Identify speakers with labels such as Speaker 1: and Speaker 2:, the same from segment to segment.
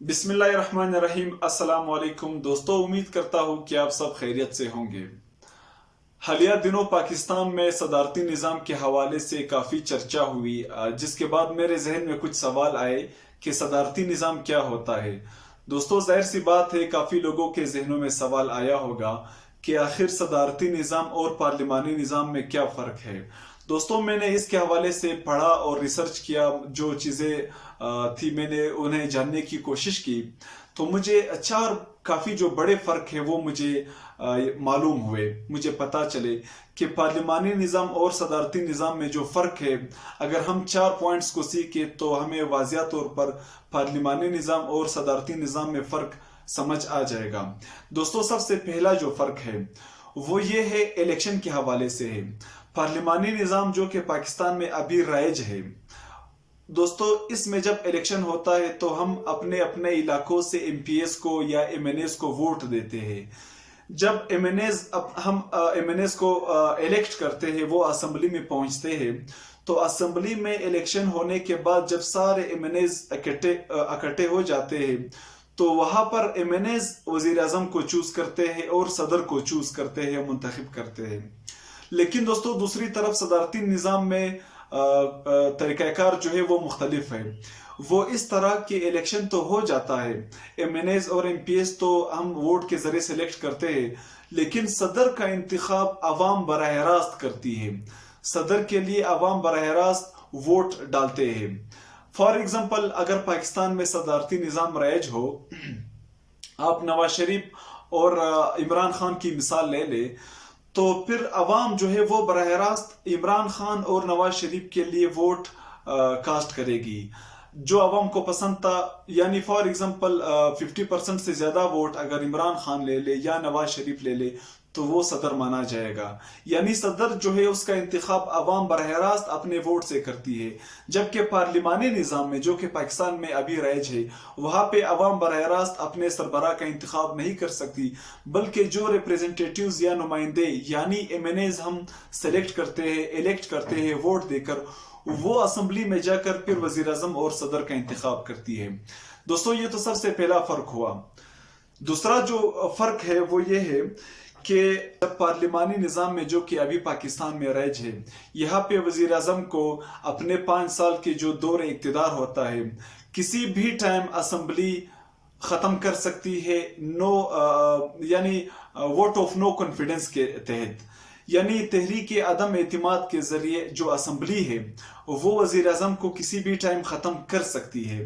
Speaker 1: बिस्मिल्लाहिर्रहमानिर्रहीम। अस्सलाम वालेकुम दोस्तों, उम्मीद करता हूँ कि आप सब खैरियत से होंगे। हालिया दिनों पाकिस्तान में सदारती निज़ाम के हवाले से काफ़ी चर्चा हुई, जिसके बाद मेरे जहन में कुछ सवाल आए कि सदारती निज़ाम क्या होता है। दोस्तों, जाहिर सी बात है, काफ़ी लोगों के जहनों में सवाल आया होगा कि आखिर सदारती निज़ाम और पार्लिमानी निज़ाम में क्या फ़र्क है। दोस्तों, मैंने इसके हवाले से पढ़ा और रिसर्च किया, जो चीज़ें थी मैंने उन्हें जानने की कोशिश की, तो मुझे चार काफ़ी जो बड़े फ़र्क है वो मुझे मालूम हुए। मुझे पता चले कि पार्लिमानी निज़ाम और सदारती निज़ाम में जो फ़र्क है, अगर हम चार पॉइंट्स को सीखे तो हमें वाज़िया तौर पर पार्लिमानी निज़ाम और सदारती निज़ाम में फ़र्क समझ आ जाएगा। दोस्तों, सबसे पहला जो फ़र्क है वो ये है, इलेक्शन के हवाले से है। पार्लिमानी निज़ाम जो कि पाकिस्तान में अभी राइज है, दोस्तों, इसमें जब इलेक्शन होता है तो हम अपने अपने इलाकों से एमपीएस को या एमएनएस को वोट देते हैं। जब हम एमएनएस को इलेक्ट करते हैं, वो असेंबली में पहुंचते हैं, तो असेंबली में इलेक्शन होने के बाद जब सारे एमएनएस इकट्ठे हो जाते हैं, तो वहां पर एमएनएस वजीर आजम को चूज करते हैं और सदर को चूज करते हैं, मुंतखब करते हैं। लेकिन दोस्तों, दूसरी तरफ सदारती निज़ाम में तरीक़ाकार जो है वो मुख्तलिफ है। वो इस तरह के इलेक्शन तो हो जाता है, एमएनएस और एमपीएस तो हम वोट के जरिए सेलेक्ट करते हैं, लेकिन सदर का इंतखाब अवाम बराह रास्त करती है। सदर के लिए अवाम बराह रास्त वोट डालते हैं। फॉर एग्जाम्पल, अगर पाकिस्तान में सदारती निज़ाम राइज हो, आप नवाज शरीफ और इमरान खान की मिसाल ले ले, तो फिर अवाम जो है वो बराह रास्त इमरान खान और नवाज शरीफ के लिए वोट कास्ट करेगी। जो अवाम को पसंद था, यानी फॉर एग्जांपल 50% से ज़्यादा वोट अगर इमरान खान ले ले या नवाज शरीफ ले ले, तो वो सदर माना जाएगा। यानी सदर जो है उसका इंतखाब अवाम बराह रास्त अपने वोट से करती है। जबकि पार्लिमानी निज़ाम में, जो कि पाकिस्तान में अभी राइज है, वहाँ पे अवाम बराह रास्त अपने सरबराह का इंतखाब नहीं कर सकती, बल्कि जो रिप्रेजेंटेटिव्स या नुमाइंदे यानी एमएनएज हम सेलेक्ट करते हैं, इलेक्ट करते हैं वोट देकर, वो असेंबली में जाकर फिर वजीर आजम और सदर का इंतखाब करती है। दोस्तों, ये तो सबसे पहला फर्क हुआ। दूसरा जो फर्क है वो ये है कि पार्लिमानी निज़ाम में, जो कि अभी पाकिस्तान में राइज है, यहाँ पे वजीर आजम को अपने 5 साल के जो दौर इक़्तिदार होता है, किसी भी टाइम असेंबली ख़त्म कर सकती है, यानी वोट ऑफ नो कॉन्फिडेंस के तहत, यानी तहरीक अदम एतमाद के जरिए जो असेंबली है वो वजीर आजम को किसी भी टाइम ख़त्म कर सकती है,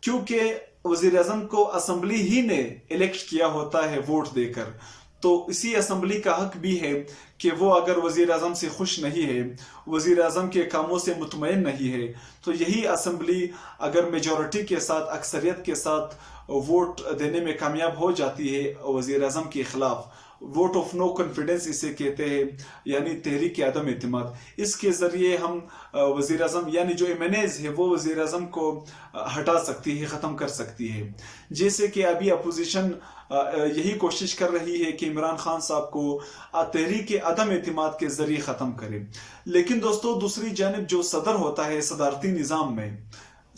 Speaker 1: क्योंकि वजीर आजम को असेंबली ही ने इलेक्ट किया होता है वोट देकर। तो इसी असेंबली का हक भी है कि वो अगर वजीर आजम से खुश नहीं है, वजीर आजम के कामों से मुतमईन नहीं है, तो यही असेंबली अगर मेजॉरिटी के साथ, अक्सरियत के साथ वोट देने में कामयाब हो जाती है वजीर आजम के खिलाफ, वोट ऑफ नो कॉन्फिडेंस इसे कहते हैं, यानी तहरीक अदम एतमाद, इसके जरिए हम वजीर आजम यानी जो एमएनएज है वो वजीर आजम को हटा सकती है, ख़त्म कर सकती है। जैसे कि अभी अपोजिशन यही कोशिश कर रही है कि इमरान खान साहब को तहरीक अदम एतमाद के जरिए ख़त्म करे। लेकिन दोस्तों, दूसरी जानिब जो सदर होता है सदारती निज़ाम में,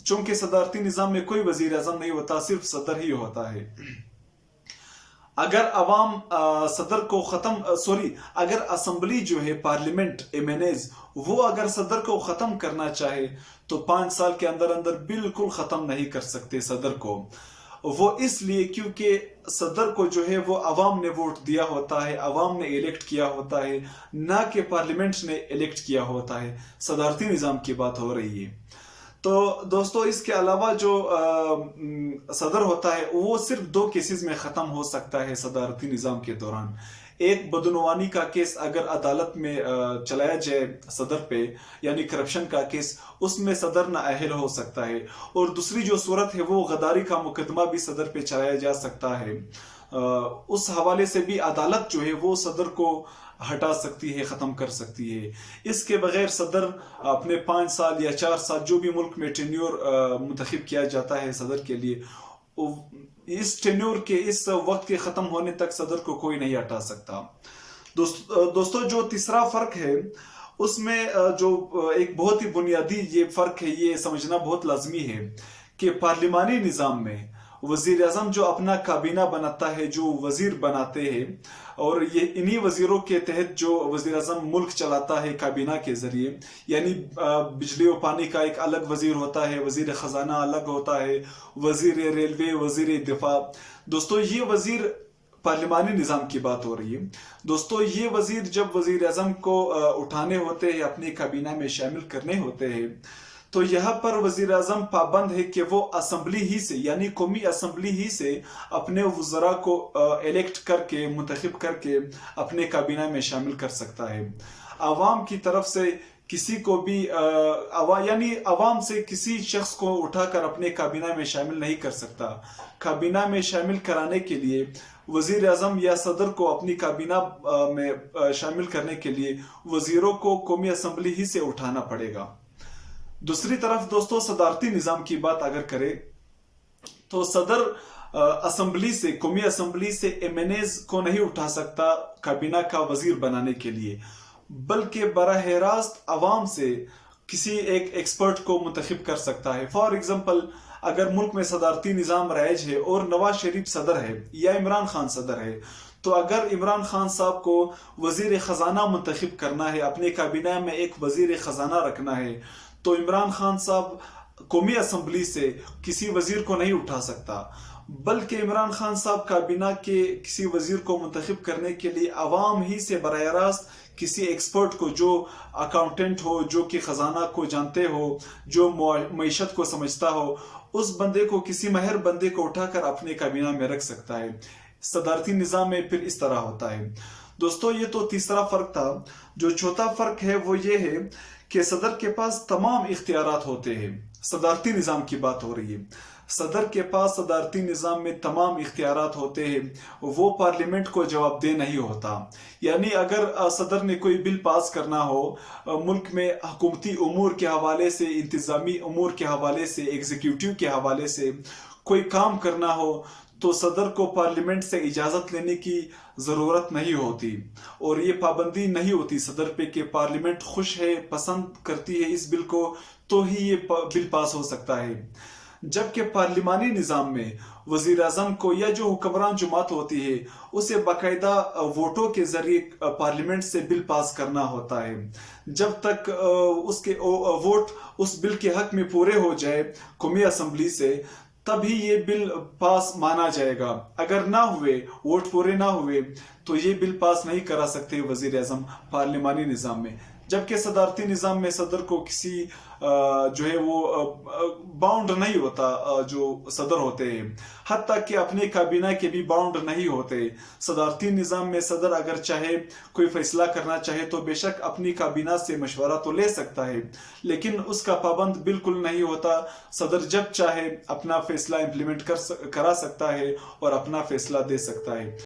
Speaker 1: चूंकि सदारती निज़ाम में कोई वजीर आजम नहीं होता, सिर्फ सदर ही होता है, अगर अवाम सदर को अगर असेंबली जो है पार्लियामेंट एमएनएज, वो अगर सदर को ख़त्म करना चाहे तो 5 साल के अंदर अंदर बिल्कुल ख़त्म नहीं कर सकते सदर को। वो इसलिए क्योंकि सदर को जो है वो अवाम ने वोट दिया होता है, अवाम ने इलेक्ट किया होता है, ना कि पार्लियामेंट ने इलेक्ट किया होता है। सदारती निज़ाम की बात हो रही है। तो दोस्तों, इसके अलावा जो सदर होता है वो सिर्फ 2 केसेस में ख़त्म हो सकता है सदारती निज़ाम के दौरान। एक, बदनवानी का केस अगर अदालत में चलाया जाए सदर पे, यानी करप्शन का केस, उसमें सदर नाअहल हो सकता है। और दूसरी जो सूरत है वो गद्दारी का मुकदमा भी सदर पे चलाया जा सकता है। उस हवाले से भी अदालत जो है वो सदर को हटा सकती है, ख़त्म कर सकती है। इसके बगैर सदर अपने 5 साल या 4 साल जो भी मुल्क में टेन्योर मुंतखब किया जाता है सदर के लिए, इस टेन्योर के इस वक्त के ख़त्म होने तक सदर को कोई नहीं हटा सकता। दोस्तों, जो तीसरा फ़र्क है उसमें जो एक बहुत ही बुनियादी ये फ़र्क है, ये समझना बहुत लाजमी है कि पार्लिमानी निज़ाम में वजीर आजम जो अपना काबीना बनाता है, जो वजीर बनाते हैं, और ये इन्हीं वजीरों के तहत जो वजीर आजम मुल्क चलाता है काबीना के जरिए, यानी बिजली और पानी का एक अलग वजीर होता है, वजीर खजाना अलग होता है, वजीर रेलवे, वजीर दिफा। दोस्तों ये वजीर पार्लिमानी निज़ाम की बात हो रही है। दोस्तों ये वजीर जब वजीर आजम को उठाने होते हैं, अपनी काबीना में शामिल करने होते हैं, तो यहाँ पर वजीर आजम पाबंद है कि वो असम्बली ही से, यानी कौमी असम्बली ही से अपने वज़रा को इलेक्ट करके, मुंतखब करके अपने काबीना में शामिल कर सकता है। आवाम की तरफ से किसी को भी यानी आवाम से किसी शख्स को उठाकर अपने काबीना में शामिल नहीं कर सकता। काबीना में शामिल कराने के लिए वजीर आजम या सदर को अपनी काबीना में शामिल करने के लिए वजीरों को कौमी असम्बली ही से उठाना पड़ेगा। दूसरी तरफ दोस्तों सदारती निज़ाम की बात अगर करें तो सदर असम्बली से, कौमी असम्बली से एमएनएज को नहीं उठा सकता काबीना का वजीर बनाने के लिए, बल्कि बराह रास्त अवाम से किसी एक एक्सपर्ट को मुंतखब कर सकता है। फॉर एग्जाम्पल, अगर मुल्क में सदारती निज़ाम राइज है और नवाज शरीफ सदर है या इमरान खान सदर है, तो अगर इमरान खान साहब को वजीर खजाना मुंतखब करना है, अपने काबीना में एक वजीर खजाना रखना है, तो इमरान खान साहब कौमी असम्बली से किसी वजीर को नहीं उठा सकता, बल्कि इमरान खान साहब काबीना के किसी वजीर को मुंतखब करने के लिए अवाम ही से बराह रास्त किसी एक्सपर्ट को, जो अकाउंटेंट हो, जो कि खजाना को जानते हो, जो मईशत को समझता हो, उस बंदे को, किसी माहिर बंदे को उठाकर अपने काबीना में रख सकता है। सदारती निज़ाम में फिर इस तरह होता है। दोस्तों ये तो तीसरा फर्क था। जो चौथा फर्क है वो ये है कि सदर के पास तमाम इख्तियारात होते हैं। सदारती निज़ाम की बात हो रही है। सदर के पास सदारती निज़ाम में तमाम इख्तियारात होते हैं, वो पार्लियामेंट को जवाबदेह नहीं होता। यानी अगर सदर ने कोई बिल पास करना हो, मुल्क में हुकूमती उमूर के हवाले से, इंतज़ामी उमूर के हवाले से, एग्जीक्यूटिव के हवाले से कोई काम करना हो, तो सदर को पार्लियामेंट से इजाज़त लेने की ज़रूरत नहीं होती, और ये पाबंदी नहीं होती सदर पे कि पार्लियामेंट खुश है, पसंद करती है इस बिल को, तो ही ये बिल पास हो सकता है। जबकि पार्लिमानी निज़ाम में वज़ीर आज़म को या जो हुक्मरान जमात होती है उसे बाकायदा वोटों के ज़रिए पार्लियामेंट से बिल पास करना होता है। जब तक उसके वोट उस बिल के हक में पूरे हो जाए कौमी असम्बली से, तभी ये बिल पास माना जाएगा। अगर ना हुए, वोट पूरे ना हुए, तो ये बिल पास नहीं करा सकते वज़ीर आज़म पार्लिमानी निज़ाम में। जबकि सदारती निज़ाम में सदर को किसी जो है वो बाउंड नहीं होता, जो सदर होते हैं, हत्ता कि अपने काबीना के भी बाउंड नहीं होते। सदारती निज़ाम में सदर अगर चाहे कोई फैसला करना चाहे तो बेशक अपनी काबीना से मशवरा तो ले सकता है, लेकिन उसका पाबंद बिल्कुल नहीं होता। सदर जब चाहे अपना फैसला इम्प्लीमेंट करा सकता है और अपना फैसला दे सकता है।